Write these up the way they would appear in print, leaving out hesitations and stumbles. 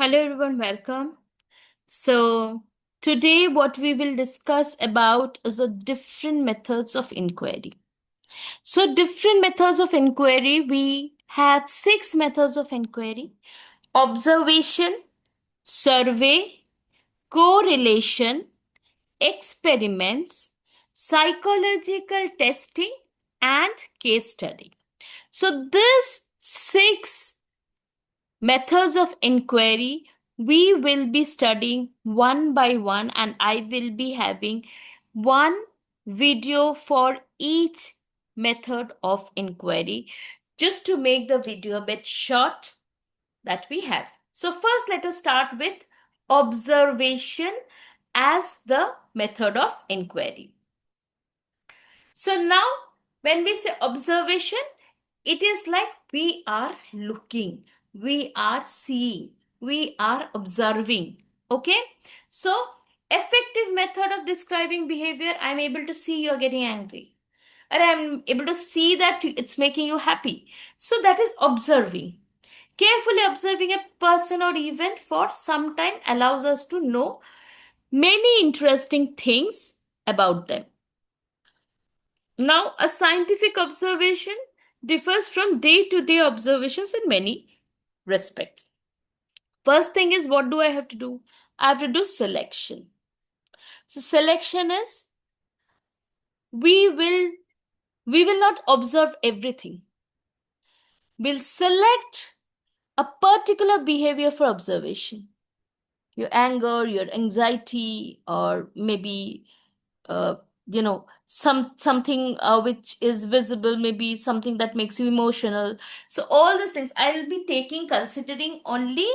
Hello everyone, welcome. So today what we will discuss about is the different methods of inquiry. So different methods of inquiry, we have 6 methods of inquiry: observation, survey, correlation, experiments, psychological testing, and case study. So these 6 methods of inquiry we will be studying one by one, and I will be having one video for each method of inquiry just to make the video a bit short that we have. So first let us start with observation as the method of inquiry. So now when we say observation, it is like we are looking, we are seeing, we are observing. Okay? So, effective method of describing behavior: I'm able to see you're getting angry, or I'm able to see that it's making you happy. So, that is observing. Carefully observing a person or event for some time allows us to know many interesting things about them. Now, a scientific observation differs from day to day observations in many respects. First thing is, what do I have to do? I have to do selection. So, selection is we will not observe everything. We'll select a particular behavior for observation. Your anger, your anxiety, or maybe uh, something which is visible, maybe something that makes you emotional. So all these things I'll be taking, considering only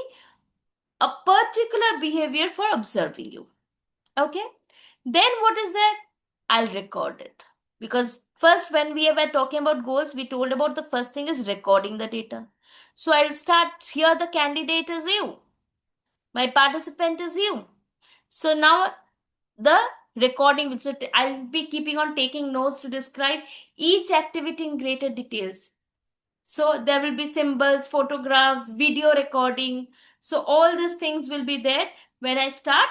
a particular behavior for observing you. Okay, then what is that? I'll record it, because first when we were talking about goals, we told about the first thing is recording the data. So I'll start here. The candidate is you, my participant is you. So now the recording, so I'll be keeping on taking notes to describe each activity in greater details. So there will be symbols, photographs, video recording. So all these things will be there when I start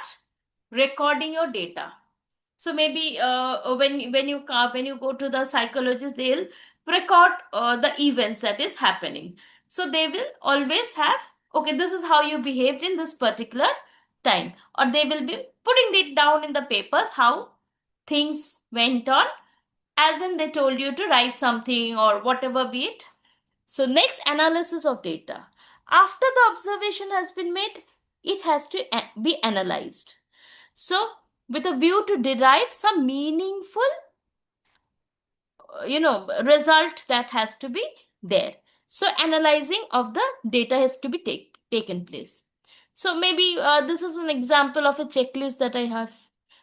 recording your data. So maybe when you go to the psychologist, they'll record the events that is happening. So they will always have, okay, this is how you behaved in this particular time, or they will be putting it down in the papers how things went on, as in they told you to write something or whatever be it. So next, analysis of data. After the observation has been made, it has to be analyzed. So with a view to derive some meaningful result that has to be there. So analyzing of the data has to be taken place. So maybe this is an example of a checklist that I have.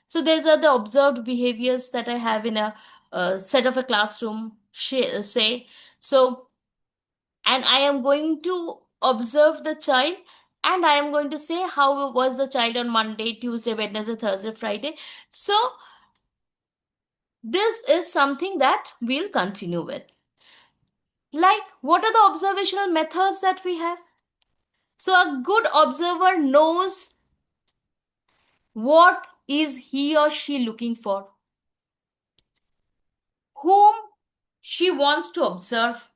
So these are the observed behaviors that I have in a set of a classroom, say. So, and I am going to observe the child, and I am going to say how was the child on Monday, Tuesday, Wednesday, Thursday, Friday. So this is something that we'll continue with. Like, what are the observational methods that we have? So a good observer knows what is he or she looking for, whom she wants to observe,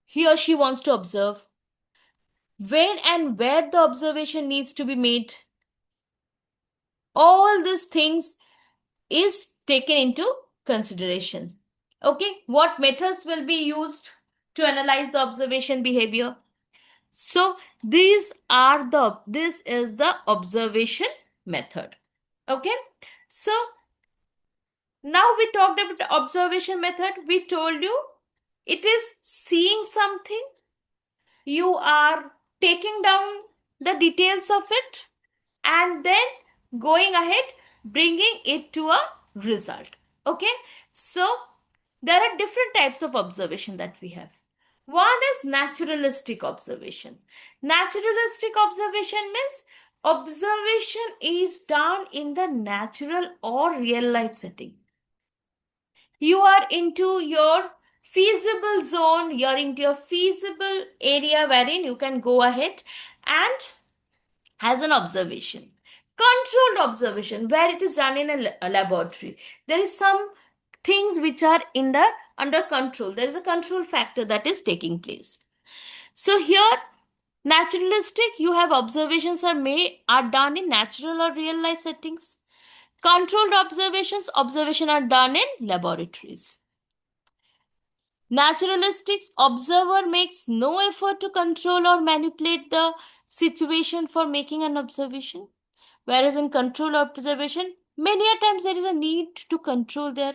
he or she wants to observe, when and where the observation needs to be made. All these things is taken into consideration. Okay, what methods will be used to analyze the observation behavior? So this is the observation method. Okay, so now we talked about the observation method. We told you it is seeing something, you are taking down the details of it, and then going ahead bringing it to a result. Okay, so there are different types of observation that we have. One is naturalistic observation. Naturalistic observation means observation is done in the natural or real life setting. You are into your feasible zone, you're into your feasible area wherein you can go ahead and has an observation. Controlled observation, where it is done in a laboratory. There is some things which are under control. There is a control factor that is taking place. So here, naturalistic, you have observations are done in natural or real life settings. Controlled observation are done in laboratories. Naturalistic observer makes no effort to control or manipulate the situation for making an observation. Whereas in controlled observation, many a times there is a need to control their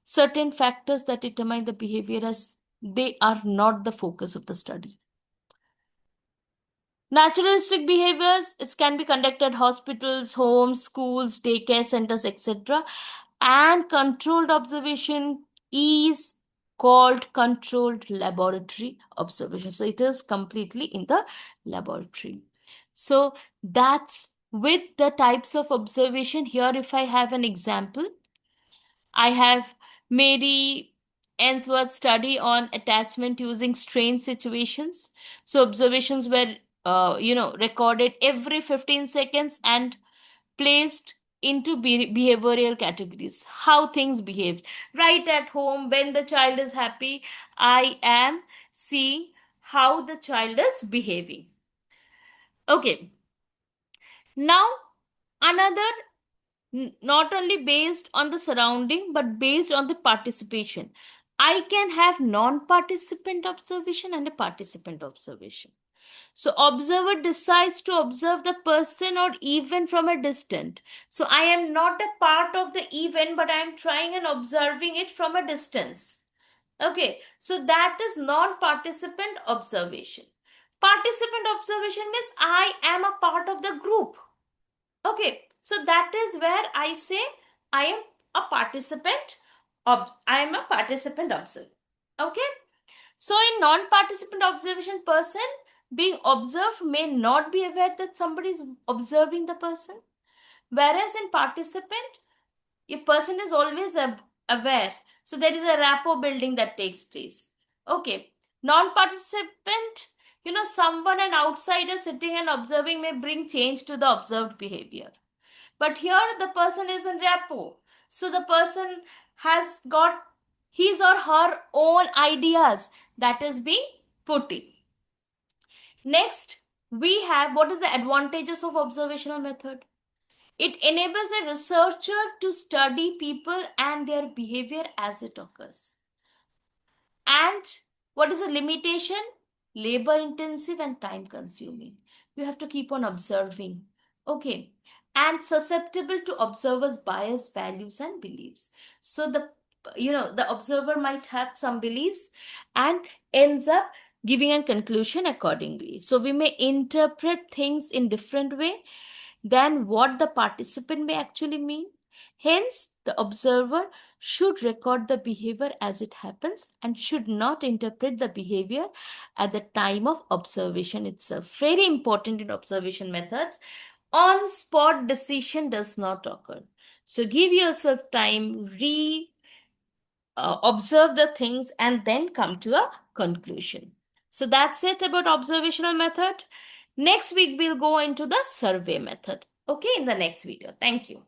certain factors that determine the behavior, as they are not the focus of the study. Naturalistic behaviors, it can be conducted at hospitals, homes, schools, daycare centers, etc. And controlled observation is called controlled laboratory observation. So it is completely in the laboratory. So that's with the types of observation. Here, if I have an example, I have Mary Ainsworth's study on attachment using strange situations. So observations were, recorded every 15 seconds and placed into behavioral categories. How things behaved. Right at home, when the child is happy, I am seeing how the child is behaving. Okay. Now, another, not only based on the surrounding but based on the participation. I can have non-participant observation and a participant observation. So observer decides to observe the person or event from a distance. So I am not a part of the event, but I am trying and observing it from a distance. Okay, so that is non-participant observation. Participant observation means I am a part of the group. Okay, so that is where I say I am a participant. I am a participant observer. Okay, so in non-participant observation, person being observed may not be aware that somebody is observing the person. Whereas in participant, a person is always aware. So there is a rapport building that takes place. Okay, non-participant, someone, an outsider sitting and observing may bring change to the observed behavior. But here the person is in rapport. So the person has got his or her own ideas that is being put in. Next, we have what is the advantages of observational method. It enables a researcher to study people and their behavior as it occurs. And what is the limitation? Labor intensive and time consuming. You have to keep on observing. Okay. And susceptible to observers' bias, values, and beliefs. So the observer might have some beliefs and ends up giving a conclusion accordingly. So we may interpret things in different way than what the participant may actually mean. Hence, the observer should record the behavior as it happens and should not interpret the behavior at the time of observation itself. Very important in observation methods. On spot decision does not occur. So give yourself time, observe the things, and then come to a conclusion. So that's it about observational method. Next week, we'll go into the survey method. Okay, in the next video. Thank you.